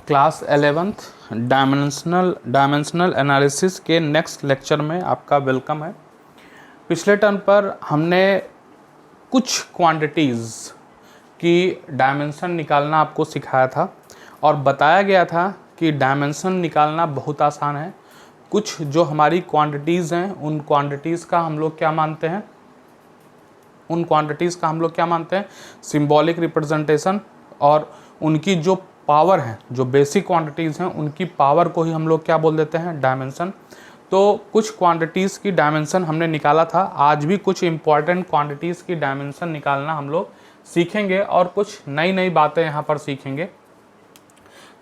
Class 11th dimensional analysis के next lecture में आपका वेलकम है। पिछले टर्म पर हमने कुछ क्वांटिटीज़ की डायमेंशन निकालना आपको सिखाया था और बताया गया था कि डायमेंशन निकालना बहुत आसान है। कुछ जो हमारी क्वांटिटीज़ हैं उन क्वांटिटीज़ का हम लोग क्या मानते हैं, सिंबॉलिक रिप्रेजेंटेशन, और उनकी जो पावर है, जो बेसिक क्वांटिटीज़ हैं उनकी पावर को ही हम लोग क्या बोल देते हैं, डायमेंशन। तो कुछ क्वांटिटीज़ की डायमेंशन हमने निकाला था। आज भी कुछ इंपॉर्टेंट क्वांटिटीज़ की डायमेंशन निकालना हम लोग सीखेंगे और कुछ नई नई बातें यहाँ पर सीखेंगे।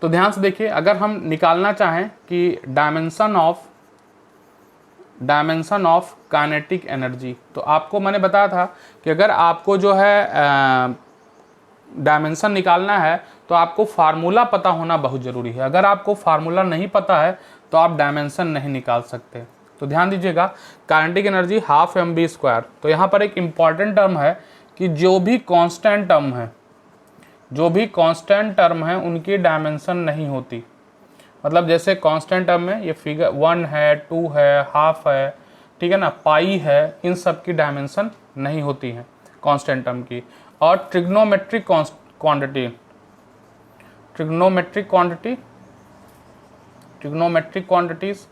तो ध्यान से देखिए, अगर हम निकालना चाहें कि डायमेंशन ऑफ काइनेटिक एनर्जी, तो आपको मैंने बताया था कि अगर आपको जो है डायमेंशन निकालना है तो आपको फार्मूला पता होना बहुत ज़रूरी है। अगर आपको फार्मूला नहीं पता है तो आप डायमेंशन नहीं निकाल सकते। तो ध्यान दीजिएगा, काइनेटिक एनर्जी हाफ mv²। तो यहाँ पर एक इम्पॉर्टेंट टर्म है कि जो भी कांस्टेंट टर्म है उनकी डायमेंशन नहीं होती। मतलब जैसे कांस्टेंट टर्म में ये फिगर 1 है, 2 है, हाफ है, ठीक है ना, पाई है, इन सब की डायमेंशन नहीं होती है कांस्टेंट टर्म की। और ट्रिग्नोमेट्रिक क्वांटिटीज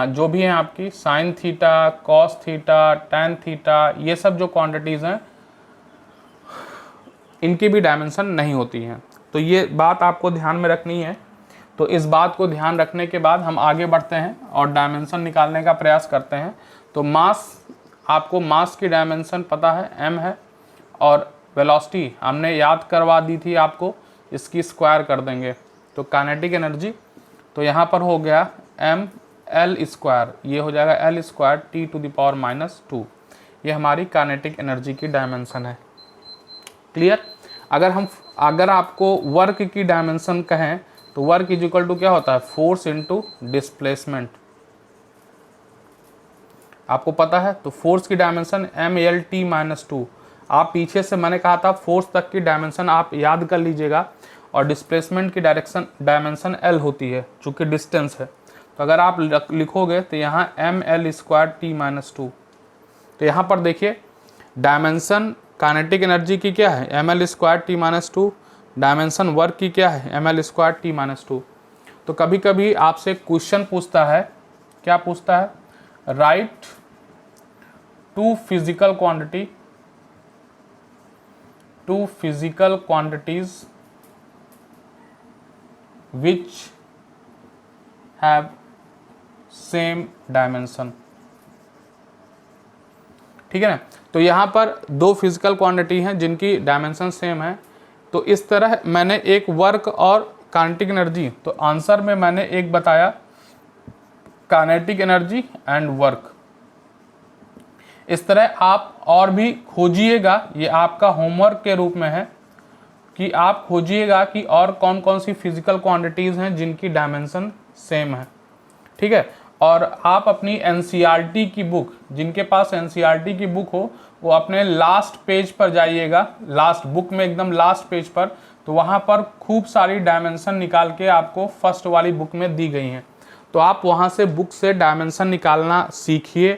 जो भी हैं आपकी sine theta, cos theta, tan theta, ये सब जो क्वांटिटीज़ हैं इनकी भी डायमेंशन नहीं होती हैं। तो ये बात आपको ध्यान में रखनी है। तो इस बात को ध्यान रखने के बाद हम आगे बढ़ते हैं और डायमेंशन निकालने का प्रयास करते हैं। तो आपको मास की डायमेंशन पता है, m है, और वेलोसिटी हमने याद करवा दी थी आपको, इसकी स्क्वायर कर देंगे तो काइनेटिक एनर्जी, तो यहाँ पर हो गया ml², ये हो जाएगा l² T⁻⁻²। ये हमारी काइनेटिक एनर्जी की डायमेंशन है। क्लियर? अगर आपको वर्क की डायमेंशन कहें तो वर्क इज इक्वल टू क्या होता है, फोर्स इनटू डिस्प्लेसमेंट। आपको पता है, तो फोर्स की डायमेंशन mlt-2। आप पीछे से मैंने कहा था फोर्स तक की डायमेंशन आप याद कर लीजिएगा, और डिस्प्लेसमेंट की डायमेंशन l होती है चूँकि डिस्टेंस है। तो अगर आप लिखोगे तो यहाँ ml²t-2। तो यहाँ पर देखिए डायमेंशन काइनेटिक एनर्जी की क्या है, ml²t-2, डायमेंशन वर्क की क्या है, ml²t-2। तो कभी कभी आपसे क्वेश्चन पूछता है, क्या पूछता है, write two physical quantities which have same dimension. ठीक है ना। तो यहाँ पर दो फिजिकल क्वांटिटी हैं जिनकी डायमेंशन सेम है। तो इस तरह मैंने एक वर्क और काइनेटिक एनर्जी, तो आंसर में मैंने एक बताया काइनेटिक एनर्जी एंड वर्क। इस तरह आप और भी खोजिएगा, ये आपका होमवर्क के रूप में है कि आप खोजिएगा कि और कौन कौन सी फिजिकल क्वांटिटीज़ हैं जिनकी डायमेंशन सेम है। ठीक है। और आप अपनी एनसीईआरटी की बुक, जिनके पास एनसीईआरटी की बुक हो वो अपने लास्ट पेज पर जाइएगा, लास्ट बुक में एकदम लास्ट पेज पर, तो वहाँ पर खूब सारी डायमेंशन निकाल के आपको फर्स्ट वाली बुक में दी गई हैं। तो आप वहाँ से बुक से डायमेंशन निकालना सीखिए,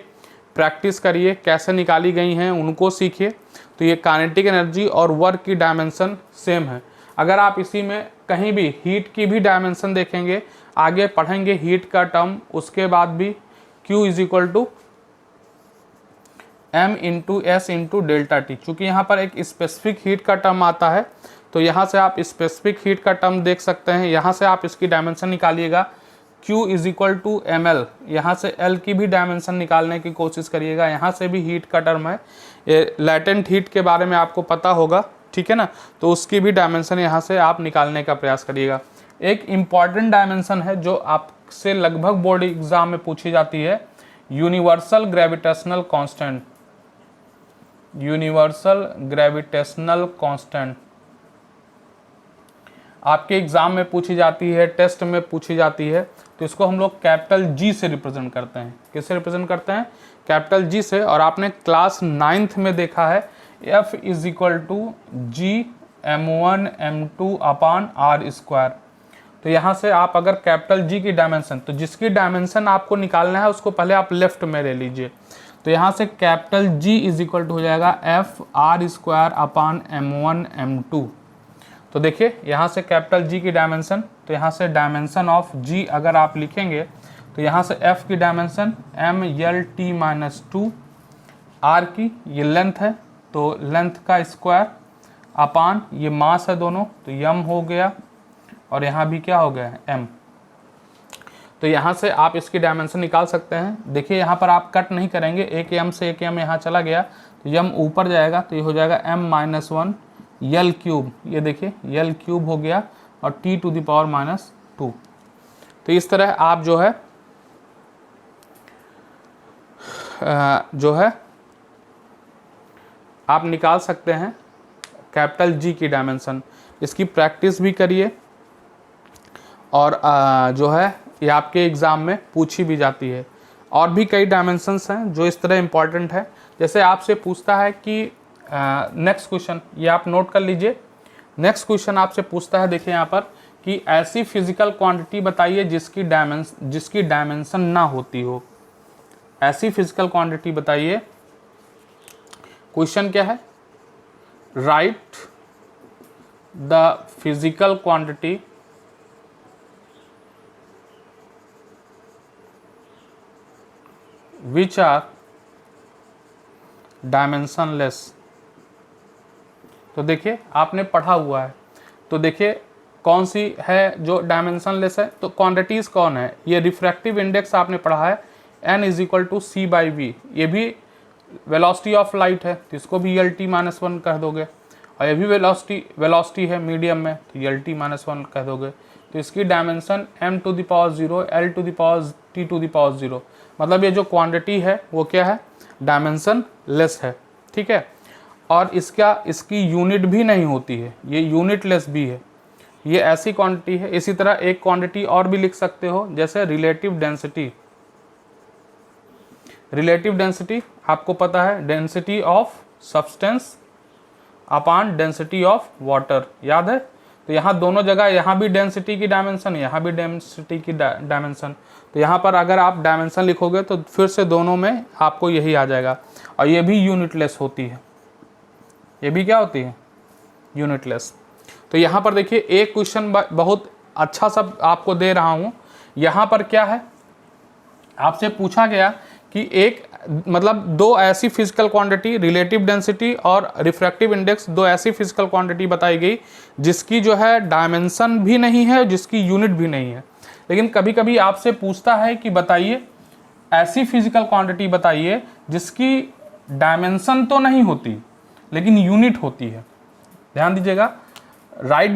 प्रैक्टिस करिए, कैसे निकाली गई हैं उनको सीखिए। तो ये काइनेटिक एनर्जी और वर्क की डायमेंशन सेम है। अगर आप इसी में कहीं भी हीट की भी डायमेंशन देखेंगे, आगे पढ़ेंगे हीट का टर्म, उसके बाद भी Q is equal to m into S into delta T. चूँकि यहाँ पर एक स्पेसिफिक हीट का टर्म आता है, तो यहाँ से आप स्पेसिफिक हीट का टर्म देख सकते हैं। यहाँ से आप इसकी डायमेंशन निकालिएगा, Q is equal to ml। यहाँ से L की भी डायमेंशन निकालने की कोशिश करिएगा। यहाँ से भी हीट का टर्म है, ये लैटेंट हीट के बारे में आपको पता होगा, ठीक है ना। तो उसकी भी डायमेंशन यहाँ से आप निकालने का प्रयास करिएगा। एक इम्पॉर्टेंट डायमेंशन है जो आपसे लगभग बोर्ड एग्जाम में पूछी जाती है, यूनिवर्सल ग्रेविटेशनल कांस्टेंट। आपके एग्जाम में पूछी जाती है, टेस्ट में पूछी जाती है। तो इसको हम लोग कैपिटल G से रिप्रेजेंट करते हैं। किससे रिप्रेजेंट करते हैं? कैपिटल G से। और आपने क्लास 9th में देखा है F is equal to G m1 m2 upon r square. तो यहाँ से आप अगर कैपिटल जी की डायमेंशन, तो जिसकी डायमेंशन आपको निकालना है उसको पहले आप लेफ्ट में ले लीजिए। तो यहाँ से capital G is equal to हो जाएगा F R square upon M1 M2। तो देखिए यहाँ से कैपिटल जी की डायमेंशन, तो यहाँ से डायमेंशन ऑफ जी अगर आप लिखेंगे तो यहाँ से एफ की डायमेंशन MLT-2, आर की ये लेंथ है तो लेंथ का स्क्वायर अपान ये मास है दोनों, तो यम हो गया और यहाँ भी क्या हो गया है m। तो यहाँ से आप इसकी डायमेंशन निकाल सकते हैं। देखिए यहाँ पर आप कट नहीं करेंगे, एक m से एक m यहाँ चला गया तो m ऊपर जाएगा, तो ये हो जाएगा m-1 यल क्यूब, ये देखिए यल क्यूब हो गया और t⁻⁻²। तो इस तरह आप जो है आप निकाल सकते हैं कैपिटल जी की डायमेंशन। इसकी प्रैक्टिस भी करिए और जो है ये आपके एग्ज़ाम में पूछी भी जाती है। और भी कई डायमेंशंस हैं जो इस तरह इम्पॉर्टेंट है। जैसे आपसे पूछता है कि नेक्स्ट क्वेश्चन, ये आप नोट कर लीजिए। नेक्स्ट क्वेश्चन आपसे पूछता है, देखिए यहाँ पर कि ऐसी फिजिकल क्वांटिटी बताइए जिसकी डायमेंशन ना होती हो। ऐसी फिजिकल क्वांटिटी बताइए। क्वेश्चन क्या है? Right the physical quantity which are dimensionless। तो देखिए आपने पढ़ा हुआ है, तो देखिए कौन सी है जो डायमेंशनलेस है। तो क्वांटिटीज कौन है? ये रिफ्रैक्टिव इंडेक्स आपने पढ़ा है n = c/v। ये भी वेलोसिटी ऑफ लाइट है तो इसको भी LT-1 कह दोगे, और ये भी वेलोसिटी है मीडियम में तो LT-1 कह दोगे। तो इसकी डायमेंशन m⁻0 L⁻T⁻0, मतलब ये जो क्वांटिटी है वो क्या है? डायमेंशन लेस है, ठीक है। और इसकी यूनिट भी नहीं होती है, ये यूनिट लेस भी है, ये ऐसी क्वांटिटी है। इसी तरह एक क्वांटिटी और भी लिख सकते हो, जैसे रिलेटिव डेंसिटी। रिलेटिव डेंसिटी आपको पता है, density of substance upon density of water, याद है। तो यहाँ दोनों जगह, यहाँ भी डेंसिटी की डायमेंशन, यहाँ भी डेंसिटी की डायमेंशन। तो यहाँ पर अगर आप डायमेंशन लिखोगे तो फिर से दोनों में आपको यही आ जाएगा। और ये भी यूनिटलेस होती है, ये भी क्या होती है? यूनिटलेस। तो यहाँ पर देखिए एक क्वेश्चन बहुत अच्छा सा आपको दे रहा हूँ। यहाँ पर क्या है, आपसे पूछा गया कि एक मतलब दो ऐसी फिजिकल क्वांटिटी, रिलेटिव डेंसिटी और रिफ्रैक्टिव इंडेक्स, दो ऐसी फिजिकल क्वांटिटी बताई गई जिसकी जो है डायमेंशन भी नहीं है, जिसकी यूनिट भी नहीं है। लेकिन कभी कभी आपसे पूछता है कि बताइए ऐसी फिजिकल क्वांटिटी बताइए जिसकी डायमेंशन तो नहीं होती लेकिन यूनिट होती है। ध्यान दीजिएगा, write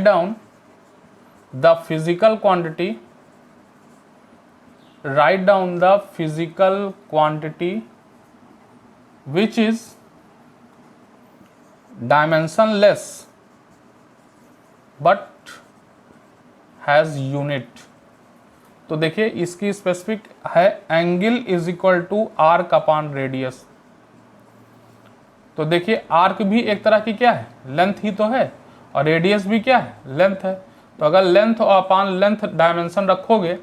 down the physical quantity, write down the physical quantity which is dimensionless but has unit। तो देखिए इसकी स्पेसिफिक है एंगल = आर्क अपान रेडियस। तो देखिए आर्क भी एक तरह की क्या है? लेंथ ही तो है, और रेडियस भी क्या है? लेंथ है। तो अगर लेंथ और अपान लेंथ डायमेंशन रखोगे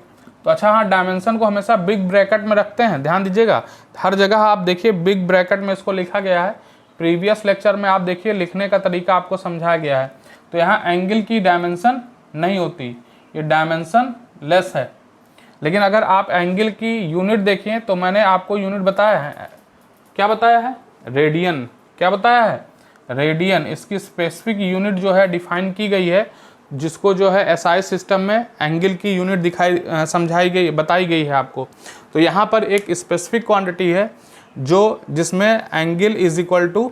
तो अच्छा, हाँ डायमेंशन को हमेशा बिग ब्रैकेट में रखते हैं, ध्यान दीजिएगा। हर जगह आप देखिए बिग ब्रैकेट में इसको लिखा गया है। प्रीवियस लेक्चर में आप देखिए लिखने का तरीका आपको समझाया गया है। तो यहाँ एंगल की डायमेंशन नहीं होती, ये डायमेंशन लेस है। लेकिन अगर आप एंगल की यूनिट देखिए तो मैंने आपको यूनिट बताया है, क्या बताया है? रेडियन। क्या बताया है? रेडियन। इसकी स्पेसिफिक यूनिट जो है डिफाइन की गई है, जिसको जो है SI सिस्टम में एंगल की यूनिट बताई गई है आपको। तो यहाँ पर एक स्पेसिफिक क्वांटिटी है जिसमें एंगल =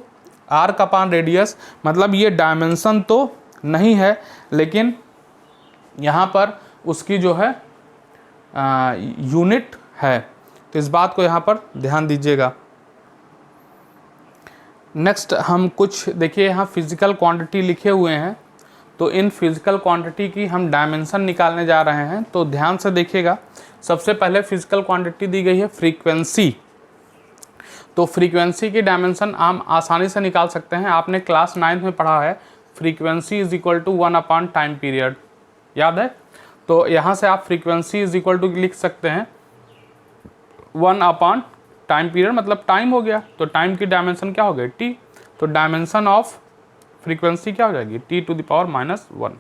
आर्क अपान रेडियस, मतलब ये डायमेंशन तो नहीं है लेकिन यहाँ पर उसकी जो है यूनिट है। तो इस बात को यहाँ पर ध्यान दीजिएगा। नेक्स्ट हम कुछ देखिए, यहाँ फिजिकल क्वांटिटी लिखे हुए हैं, तो इन फिजिकल क्वांटिटी की हम डायमेंशन निकालने जा रहे हैं। तो ध्यान से देखिएगा। सबसे पहले फिजिकल क्वांटिटी दी गई है फ्रीक्वेंसी। तो फ्रीक्वेंसी की डायमेंशन हम आसानी से निकाल सकते हैं। आपने क्लास 9th में पढ़ा है frequency is equal to 1 upon time period, याद है? तो यहाँ से आप फ्रीक्वेंसी इज इक्वल टू लिख सकते हैं 1 अपॉन टाइम पीरियड, मतलब टाइम हो गया, तो टाइम की डायमेंशन क्या हो गई? टी। तो डायमेंशन ऑफ फ्रीक्वेंसी क्या हो जाएगी? T to the power minus 1।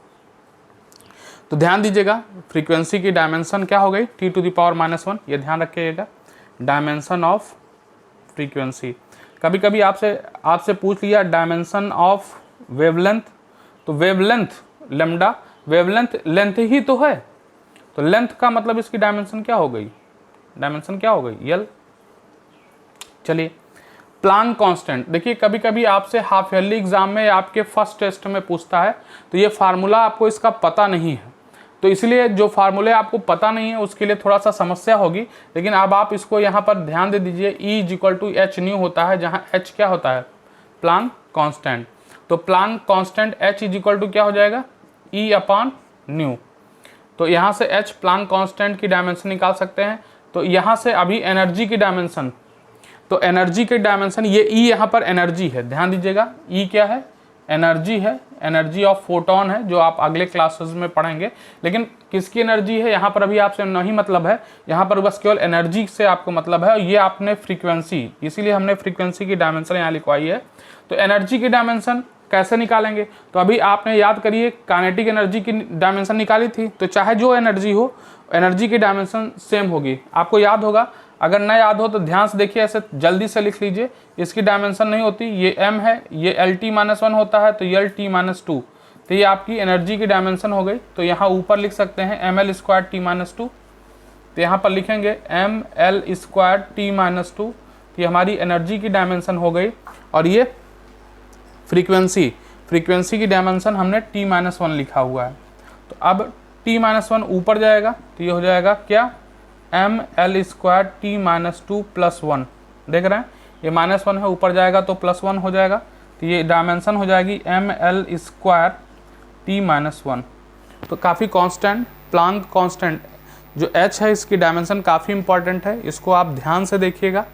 तो ध्यान दीजिएगा, फ्रीक्वेंसी की डायमेंशन क्या हो गई? T to the power minus 1। ये ध्यान रखिएगा, डायमेंशन ऑफ फ्रीक्वेंसी। कभी कभी आपसे पूछ लिया डायमेंशन ऑफ वेवलेंथ, तो वेवलेंथ लैम्डा, वेवलेंथ लेंथ ही तो है, तो लेंथ का मतलब इसकी डायमेंशन क्या हो गई? डायमेंशन क्या हो गई? यल। चलिए, प्लांक कांस्टेंट, देखिए कभी कभी आपसे हाफ ईयरली एग्जाम में या आपके फर्स्ट टेस्ट में पूछता है, तो ये फार्मूला आपको इसका पता नहीं है, तो इसलिए जो फार्मूले आपको पता नहीं है उसके लिए थोड़ा सा समस्या होगी, लेकिन अब आप इसको यहाँ पर ध्यान दे दीजिए। E is equal to H nu होता है, जहाँ H क्या होता है? Planck constant. तो Planck constant H is equal to क्या हो जाएगा? E upon nu. तो यहाँ से H प्लांक कांस्टेंट की डायमेंशन निकाल सकते हैं। तो यहाँ से अभी एनर्जी की डायमेंशन, तो एनर्जी की डायमेंशन, ये E यहाँ पर एनर्जी है, ध्यान दीजिएगा, E क्या है? एनर्जी है, एनर्जी ऑफ फोटोन है, जो आप अगले क्लासेस में पढ़ेंगे। लेकिन किसकी एनर्जी है यहाँ पर अभी आपसे नहीं मतलब है, यहाँ पर बस केवल एनर्जी से आपको मतलब है। और ये आपने फ्रीक्वेंसी, इसीलिए हमने फ्रीक्वेंसी की डायमेंशन यहाँ लिखवाई है। तो एनर्जी की डायमेंशन कैसे निकालेंगे? तो अभी आपने याद करिए, काइनेटिक एनर्जी की डायमेंशन निकाली थी, तो चाहे जो एनर्जी हो, एनर्जी की डायमेंशन सेम होगी। आपको याद होगा, अगर ना याद हो तो ध्यान से देखिए, ऐसे जल्दी से लिख लीजिए। इसकी डायमेंशन नहीं होती, ये m है, ये LT-1 होता है, तो LT-2, तो ये आपकी एनर्जी की डायमेंशन हो गई। तो यहाँ ऊपर लिख सकते हैं ml² T-2, तो यहाँ पर लिखेंगे ml² T-2, तो ये हमारी एनर्जी की डायमेंशन हो गई। और ये फ्रीक्वेंसी की डायमेंशन हमने T-1 लिखा हुआ है। तो अब T-1 ऊपर जाएगा, तो ये हो जाएगा क्या? ml² T-2 प्लस 1, देख रहे हैं, ये -1 है, ऊपर जाएगा तो +1 हो जाएगा, तो ये डायमेंशन हो जाएगी ml² T-1। तो काफ़ी कांस्टेंट, प्लांक कांस्टेंट जो H है, इसकी डायमेंशन काफ़ी इंपॉर्टेंट है, इसको आप ध्यान से देखिएगा।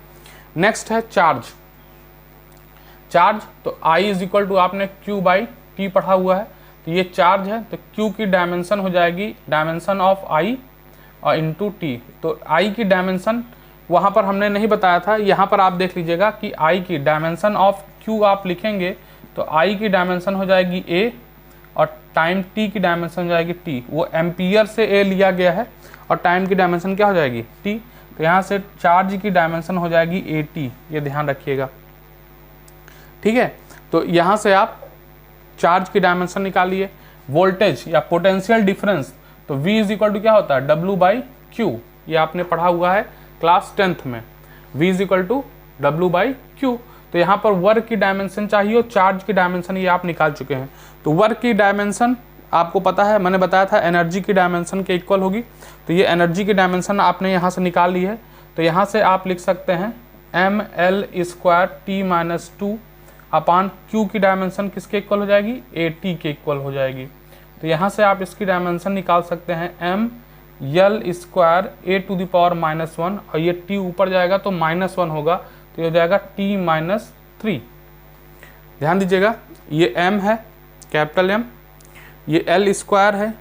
नेक्स्ट है चार्ज। तो I इज इक्वल टू आपने Q/T पढ़ा हुआ है, तो ये चार्ज है, तो Q की डायमेंशन हो जाएगी डायमेंशन ऑफ I और इंटू T। तो I की डायमेंशन वहाँ पर हमने नहीं बताया था, यहाँ पर आप देख लीजिएगा कि I की डायमेंशन ऑफ Q आप लिखेंगे तो I की डायमेंशन हो जाएगी A और टाइम T की डायमेंशन हो जाएगी T। वो एम्पियर से A लिया गया है और टाइम की डायमेंशन क्या हो जाएगी? T। तो यहाँ से चार्ज की डायमेंशन हो जाएगी AT, ये ध्यान रखिएगा, ठीक है। तो यहाँ से आप चार्ज की डायमेंशन निकालिए। वोल्टेज या पोटेंशियल डिफरेंस, तो V इज इक्वल टू क्या होता है? W/Q, ये आपने पढ़ा हुआ है क्लास 10th में, V is equal to W/Q। तो यहाँ पर वर्क की डायमेंशन चाहिए और चार्ज की डायमेंशन ये आप निकाल चुके हैं। तो वर्क की डायमेंशन आपको पता है, मैंने बताया था एनर्जी की डायमेंशन के इक्वल होगी, तो ये एनर्जी की डायमेंशन आपने यहाँ से निकाल ली है। तो यहाँ से आप लिख सकते हैं ml² T-2 अपॉन Q की डायमेंशन किसके इक्वल हो जाएगी? AT के इक्वल हो जाएगी। तो यहाँ से आप इसकी डायमेंशन निकाल सकते हैं ml² A⁻⁻1 और ये T ऊपर जाएगा तो -1 होगा, तो ये हो जाएगा T-3। ध्यान दीजिएगा, ये m है, कैपिटल M, ये L² है,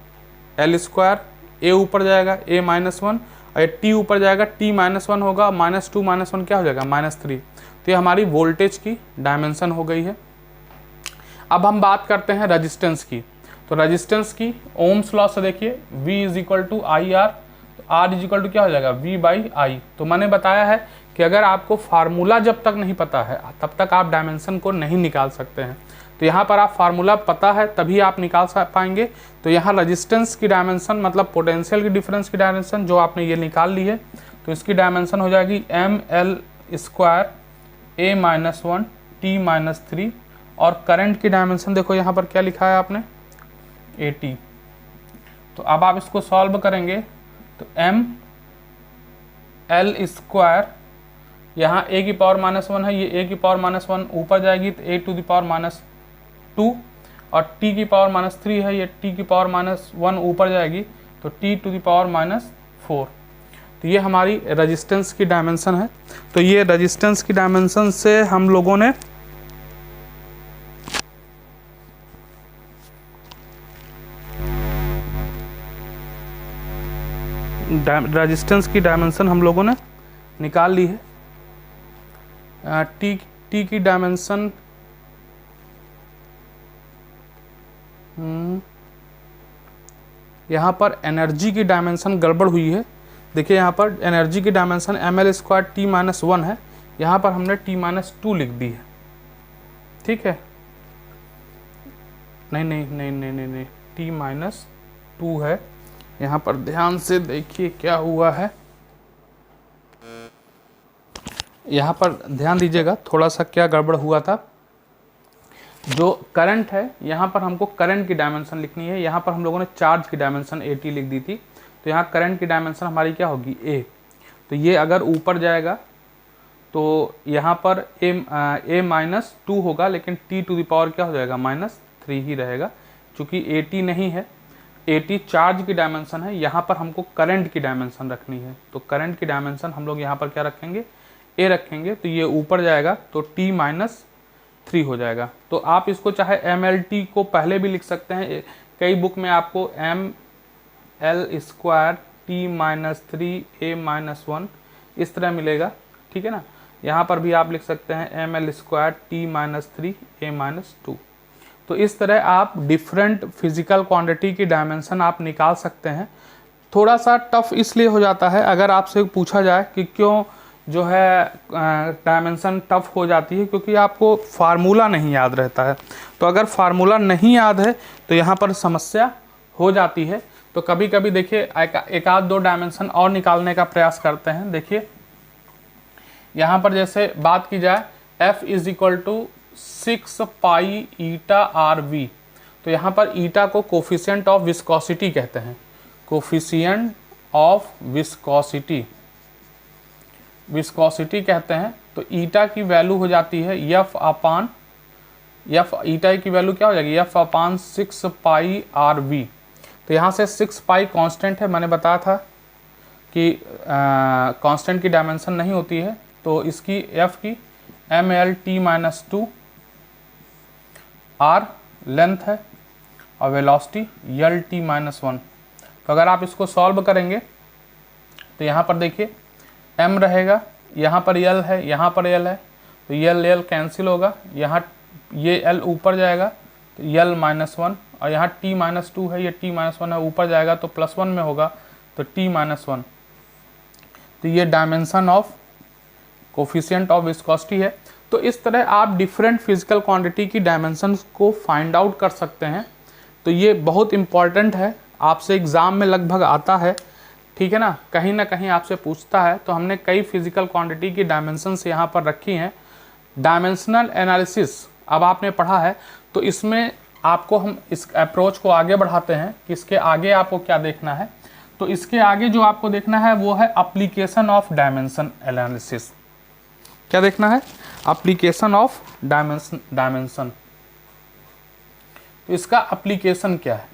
L², A ऊपर जाएगा A-1 और ये T ऊपर जाएगा T-1 होगा, -2 -1 क्या हो जाएगा? -3। तो ये हमारी वोल्टेज की डायमेंशन हो गई है। अब हम बात करते हैं रेजिस्टेंस की। तो रेजिस्टेंस की ओम्स लॉ से देखिए, V is equal to IR, तो R इज इक्वल टू क्या हो जाएगा? V/I। तो मैंने बताया है कि अगर आपको फार्मूला जब तक नहीं पता है तब तक आप डायमेंशन को नहीं निकाल सकते हैं। तो यहाँ पर आप फार्मूला पता है तभी आप निकाल पाएंगे। तो यहाँ रेजिस्टेंस की डायमेंशन मतलब पोटेंशियल की डिफरेंस की डायमेंशन जो आपने ये निकाल ली है, तो इसकी डायमेंशन हो जाएगी ml² A-1 T-3। और करंट की डायमेंशन देखो यहाँ पर क्या लिखा है आपने? AT। तो अब आप इसको सॉल्व करेंगे तो ml², यहाँ A⁻⁻1 है, ये A⁻⁻1 ऊपर जाएगी तो A⁻2 और T⁻3 है, ये T⁻1 ऊपर जाएगी तो T⁻4। तो ये हमारी रेजिस्टेंस की डायमेंशन है। तो ये रेजिस्टेंस की डायमेंशन से हम लोगों ने रेजिस्टेंस की डायमेंशन हम लोगों ने निकाल ली है। टी की डायमेंशन यहाँ पर एनर्जी की डायमेंशन गड़बड़ हुई है। देखिए यहाँ पर एनर्जी की डायमेंशन ml² T-1 है, यहाँ पर हमने T-2 लिख दी है। ठीक है, नहीं, T-2 है। यहाँ पर ध्यान से देखिए क्या हुआ है, यहाँ पर ध्यान दीजिएगा थोड़ा सा क्या गड़बड़ हुआ था। जो करंट है यहाँ पर हमको करंट की डायमेंशन लिखनी है, यहाँ पर हम लोगों ने चार्ज की डायमेंशन AT लिख दी थी, तो यहाँ करंट की डायमेंशन हमारी क्या होगी A। तो ये अगर ऊपर जाएगा तो यहाँ पर A-2 होगा, लेकिन T⁻ क्या हो जाएगा -3 ही रहेगा, क्योंकि AT नहीं है, AT चार्ज की डायमेंशन है, यहाँ पर हमको करंट की डायमेंशन रखनी है। तो करंट की डायमेंशन हम लोग यहाँ पर क्या रखेंगे, A रखेंगे, तो ये ऊपर जाएगा तो T-3 हो जाएगा। तो आप इसको चाहे MLT को पहले भी लिख सकते हैं, कई बुक में आपको ml² T-3 A-1 इस तरह मिलेगा। ठीक है ना, यहाँ पर भी आप लिख सकते हैं ml² T-3 A-2। तो इस तरह आप डिफरेंट फिजिकल क्वांटिटी की डायमेंशन आप निकाल सकते हैं। थोड़ा सा टफ इसलिए हो जाता है अगर आपसे पूछा जाए कि क्यों जो है डायमेंशन टफ हो जाती है, क्योंकि आपको फार्मूला नहीं याद रहता है। तो अगर फार्मूला नहीं याद है तो यहाँ पर समस्या हो जाती है। तो कभी कभी देखिए एक आध दो डायमेंशन और निकालने का प्रयास करते हैं। देखिए यहाँ पर जैसे बात की जाए F = 6 पाई ईटा RV, तो यहाँ पर ईटा को कोफिशिएंट ऑफ विस्कोसिटी कहते हैं, कोफिशिएंट ऑफ विस्कोसिटी कहते हैं। तो ईटा की वैल्यू हो जाती है F/, ईटा की वैल्यू क्या हो जाएगी F/6 पाई RV। तो यहाँ से 6 पाई कांस्टेंट है, मैंने बताया था कि कांस्टेंट की डायमेंशन नहीं होती है, तो इसकी F की ml_T-2 R लेंथ है और वेलोसिटी L_T-1। तो अगर आप इसको सॉल्व करेंगे तो यहाँ पर देखिए m रहेगा, यहाँ पर L है, यहाँ पर L है, तो L कैंसिल होगा, यहाँ ये L ऊपर जाएगा तो L-1, और यहाँ T-2 है, ये T-1 है, ऊपर जाएगा तो +1 में होगा तो T-1। तो ये dimension of coefficient of viscosity है। तो इस तरह आप डिफरेंट फिजिकल क्वांटिटी की डायमेंशंस को फाइंड आउट कर सकते हैं। तो ये बहुत इम्पॉर्टेंट है, आपसे एग्ज़ाम में लगभग आता है। ठीक है ना कहीं आपसे पूछता है। तो हमने कई फिजिकल क्वांटिटी की डायमेंशंस यहाँ पर रखी हैं। डायमेंशनल एनालिसिस अब आपने पढ़ा है, तो इसमें आपको हम इस अप्रोच को आगे बढ़ाते हैं कि इसके आगे आपको क्या देखना है। तो इसके आगे जो आपको देखना है वो है एप्लीकेशन ऑफ डायमेंशन एनालिसिस। क्या देखना है, एप्लीकेशन ऑफ डायमेंशन। तो इसका एप्लीकेशन क्या है,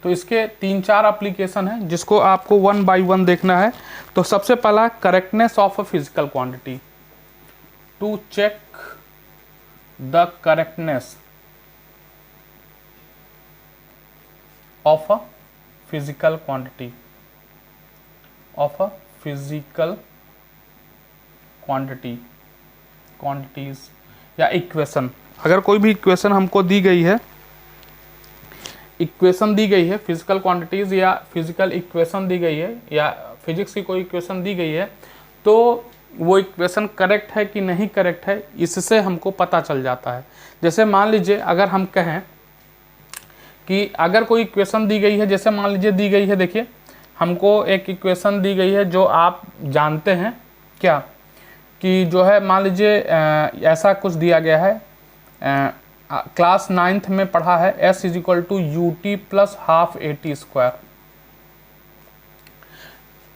तो इसके 3-4 एप्लीकेशन हैं जिसको आपको 1 बाय 1 देखना है। तो सबसे पहला correctness of a physical quantity, to check the correctness of a physical quantity, of a physical quantities या इक्वेशन। अगर कोई भी इक्वेशन हमको दी गई है, फिजिकल क्वांटिटीज या फिजिकल इक्वेशन दी गई है, या फिजिक्स की कोई इक्वेशन दी गई है, तो वो इक्वेशन करेक्ट है कि नहीं करेक्ट है, इससे हमको पता चल जाता है। जैसे मान लीजिए अगर हम कहें कि अगर कोई इक्वेशन दी गई है, जैसे मान लीजिए दी गई है, देखिए हमको एक इक्वेशन दी गई है जो आप जानते हैं क्या, कि जो है मान लीजिए ऐसा कुछ दिया गया है, क्लास 9th में पढ़ा है S = ut + ½ AT²।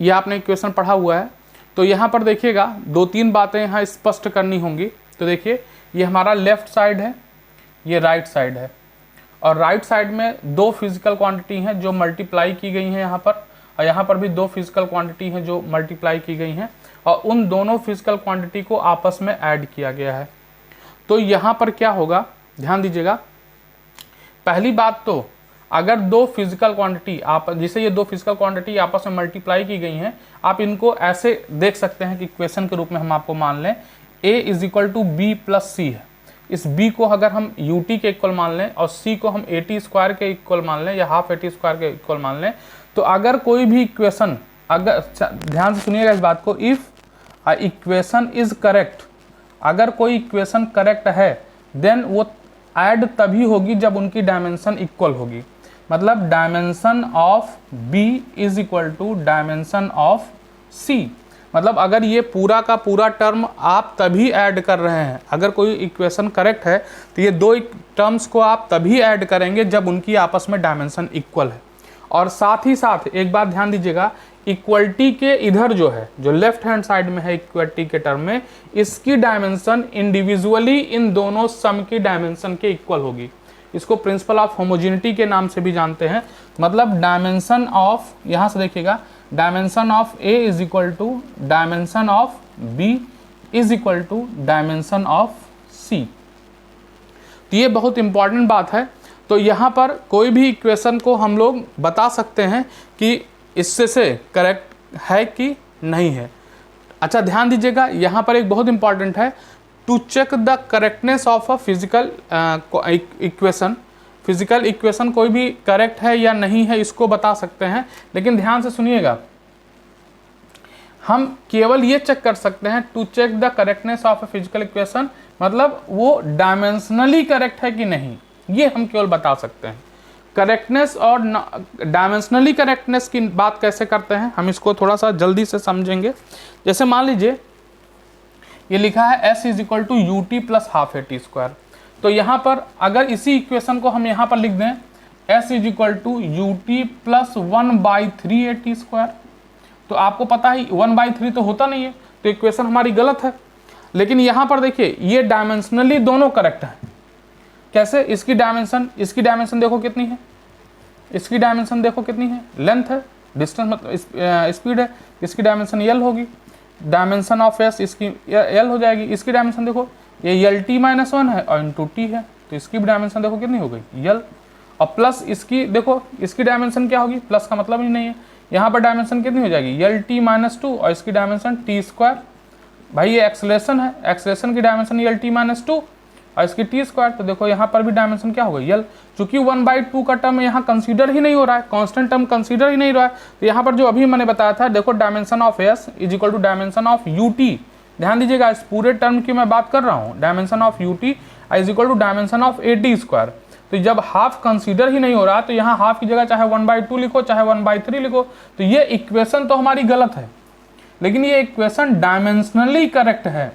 ये आपने इक्वेशन पढ़ा हुआ है। तो यहाँ पर देखिएगा 2-3 बातें यहाँ स्पष्ट करनी होंगी। तो देखिए ये हमारा लेफ्ट साइड है, ये राइट साइड है, और राइट साइड में 2 फिजिकल क्वांटिटी हैं जो मल्टीप्लाई की गई हैं यहाँ पर, और यहाँ पर भी 2 फिजिकल क्वांटिटी हैं जो मल्टीप्लाई की गई हैं, और उन दोनों फिजिकल क्वांटिटी को आपस में ऐड किया गया है। तो यहाँ पर क्या होगा, ध्यान दीजिएगा। पहली बात तो अगर दो फिजिकल क्वांटिटी आप जिसे ये दो फिजिकल क्वांटिटी आपस में मल्टीप्लाई की गई हैं, आप इनको ऐसे देख सकते हैं कि इक्वेशन के रूप में हम आपको मान लें a is equal to B plus C है। इस b को अगर हम ut के इक्वल मान लें और c को हम at स्क्वायर के इक्वल मान लें या हाफ at स्क्वायर के इक्वल मान लें, तो अगर कोई भी इक्वेशन, अगर ध्यान से सुनिएगा इस बात को, if a equation is correct, अगर कोई इक्वेशन करेक्ट है देन वो ऐड तभी होगी जब उनकी डायमेंशन इक्वल होगी। मतलब dimension of b is equal to dimension of c। मतलब अगर ये पूरा का पूरा टर्म आप तभी ऐड कर रहे हैं, अगर कोई इक्वेशन करेक्ट है तो ये दो टर्म्स को आप तभी ऐड करेंगे जब उनकी आपस में डायमेंशन इक्वल है। और साथ ही साथ एक बात ध्यान दीजिएगा, इक्वलिटी के इधर जो है, जो लेफ्ट हैंड साइड में है इक्वलिटी के टर्म में, इसकी डायमेंशन इंडिविजुअली इन दोनों सम की डायमेंशन के इक्वल होगी। इसको प्रिंसिपल ऑफ होमोजेनिटी के नाम से भी जानते हैं। मतलब डायमेंशन ऑफ, यहां से देखिएगा, dimension of a is equal to dimension of b is equal to dimension of c। तो ये बहुत इंपॉर्टेंट बात है। तो यहाँ पर कोई भी इक्वेशन को हम लोग बता सकते हैं कि इससे से करेक्ट है कि नहीं है। अच्छा ध्यान दीजिएगा, यहाँ पर एक बहुत इंपॉर्टेंट है, to check the correctness of a physical equation. Physical equation कोई भी करेक्ट है या नहीं है इसको बता सकते हैं, लेकिन ध्यान से सुनिएगा, हम केवल ये चेक कर सकते हैं to check the correctness of a physical equation, मतलब वो डायमेंशनली करेक्ट है कि नहीं, ये हम केवल बता सकते हैं। करेक्टनेस और डायमेंशनली करेक्टनेस की बात कैसे करते हैं, हम इसको थोड़ा सा जल्दी से समझेंगे। जैसे मान लीजिए ये लिखा है s is equal to u t plus half a t square. तो यहाँ पर अगर इसी इक्वेशन को हम यहाँ पर लिख दें s is equal to u t plus 1/3 a t square, तो आपको पता है 1/3 तो होता नहीं है, तो इक्वेशन हमारी गलत है। लेकिन यहाँ पर देखिए ये डायमेंशनली दोनों करेक्ट है। कैसे? इसकी डायमेंशन देखो कितनी है, इसकी डायमेंशन देखो कितनी है, लेंथ है, डिस्टेंस मतलब स्पीड है, इसकी डायमेंशन यल होगी, डायमेंशन ऑफ एस इसकी यल हो जाएगी। इसकी डायमेंशन देखो ये यल टी माइनस 1 है और इंटू टी है, तो इसकी भी डायमेंशन देखो कितनी हो गई, यल। और प्लस इसकी देखो, इसकी डायमेंशन क्या होगी, प्लस का मतलब ही नहीं है, यहाँ पर डायमेंशन कितनी हो जाएगी, यल टी माइनस 2 और इसकी डायमेंशन टी स्क्वायर। भाई ये एक्सेलरेशन है, एक्सेलरेशन की डायमेंशन यल टी माइनस 2 और इसकी टी स्क्वायर, तो देखो यहाँ पर भी डायमेंशन क्या होगा, यल। चूंकि 1/2 का टर्म यहाँ कंसीडर ही नहीं हो रहा है, कांस्टेंट टर्म कंसीडर ही नहीं हो रहा है, तो यहाँ पर जो अभी मैंने बताया था, देखो dimension of s is equal to dimension of u t. ध्यान दीजिएगा इस पूरे टर्म की मैं बात कर रहा हूँ, dimension of u t is equal to dimension of a t square. तो जब हाफ कंसीडर ही नहीं हो रहा, तो यहाँ हाफ की जगह चाहे 1/2 लिखो चाहे 1/3 लिखो, तो ये इक्वेशन तो हमारी गलत है, लेकिन ये इक्वेशन डायमेंशनली करेक्ट है।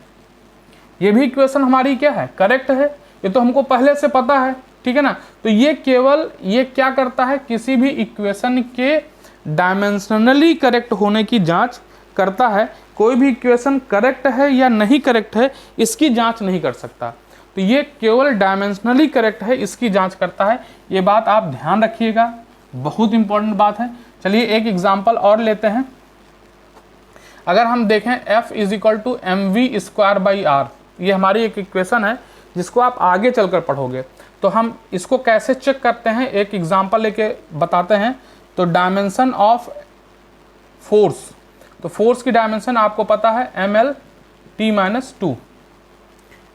ये भी इक्वेशन हमारी क्या है, करेक्ट है, ये तो हमको पहले से पता है, ठीक है ना। तो ये केवल ये क्या करता है, किसी भी इक्वेशन के डायमेंशनली करेक्ट होने की जांच करता है। कोई भी इक्वेशन करेक्ट है या नहीं करेक्ट है इसकी जांच नहीं कर सकता, तो ये केवल डायमेंशनली करेक्ट है इसकी जांच करता है। ये बात आप ध्यान रखिएगा, बहुत इंपॉर्टेंट बात है। चलिए एक एग्जांपल और लेते हैं। अगर हम देखें f is equal to m v square by r, ये हमारी एक इक्वेशन है जिसको आप आगे चलकर पढ़ोगे, तो हम इसको कैसे चेक करते हैं एक एग्जांपल लेके बताते हैं। तो डायमेंशन ऑफ फोर्स, तो फोर्स की डायमेंशन आपको पता है ml t minus 2,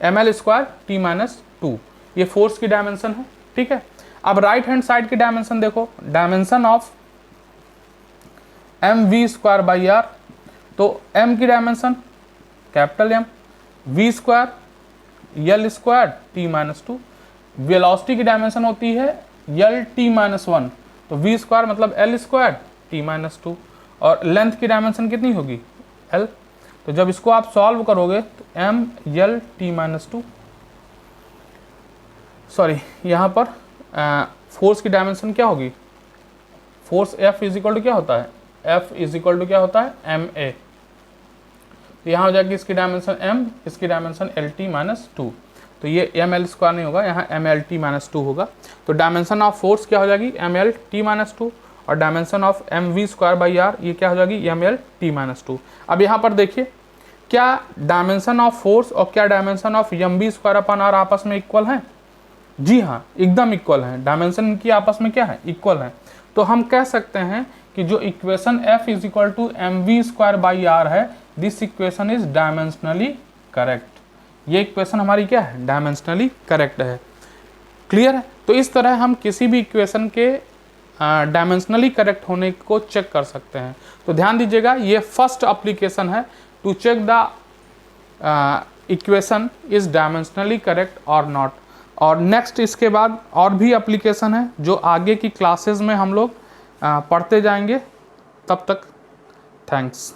ml square t minus 2, ये फोर्स की डायमेंशन है, ठीक है। अब राइट हैंड साइड की डायमेंशन देखो, dimension of m v square by r, तो m की dimension capital M, v square l square t minus 2, velocity की डायमेंशन होती है यल t माइनस 1, तो v स्क्वायर मतलब l स्क्वायर t माइनस 2, और लेंथ की डायमेंशन कितनी होगी l। तो जब इसको आप सॉल्व करोगे तो m यल t माइनस 2, सॉरी यहाँ पर फोर्स की डायमेंशन क्या होगी, force F is equal to क्या होता है, F इज इक्वल टू क्या होता है ma, तो यहाँ हो जाएगी इसकी डायमेंशन m, इसकी डायमेंशन lt माइनस 2, तो ये ml स्क्वायर नहीं होगा, यहाँ mlt माइनस 2 होगा। तो डायमेंशन ऑफ फोर्स क्या हो जाएगी mlt माइनस 2, और dimension of mv square by r ये क्या हो जाएगी mlt माइनस 2। अब यहाँ पर देखिए क्या डायमेंशन ऑफ फोर्स और क्या डायमेंशन ऑफ mv स्क्वायर अपन आर आपस में इक्वल हैं, जी हाँ, एकदम इक्वल है, डायमेंशन इनकी आपस में क्या है, इक्वल है। तो हम कह सकते हैं कि जो equation F is equal to mv²/r है, this equation is dimensionally correct. ये इक्वेशन हमारी क्या है, डायमेंशनली करेक्ट है। क्लियर है? तो इस तरह हम किसी भी इक्वेशन के डायमेंशनली करेक्ट होने को चेक कर सकते हैं। तो ध्यान दीजिएगा, ये फर्स्ट एप्लीकेशन है to check the equation is dimensionally correct और नॉट। और नेक्स्ट इसके बाद और भी एप्लीकेशन है जो आगे की क्लासेस में हम लोग पढ़ते जाएंगे। तब तक थैंक्स।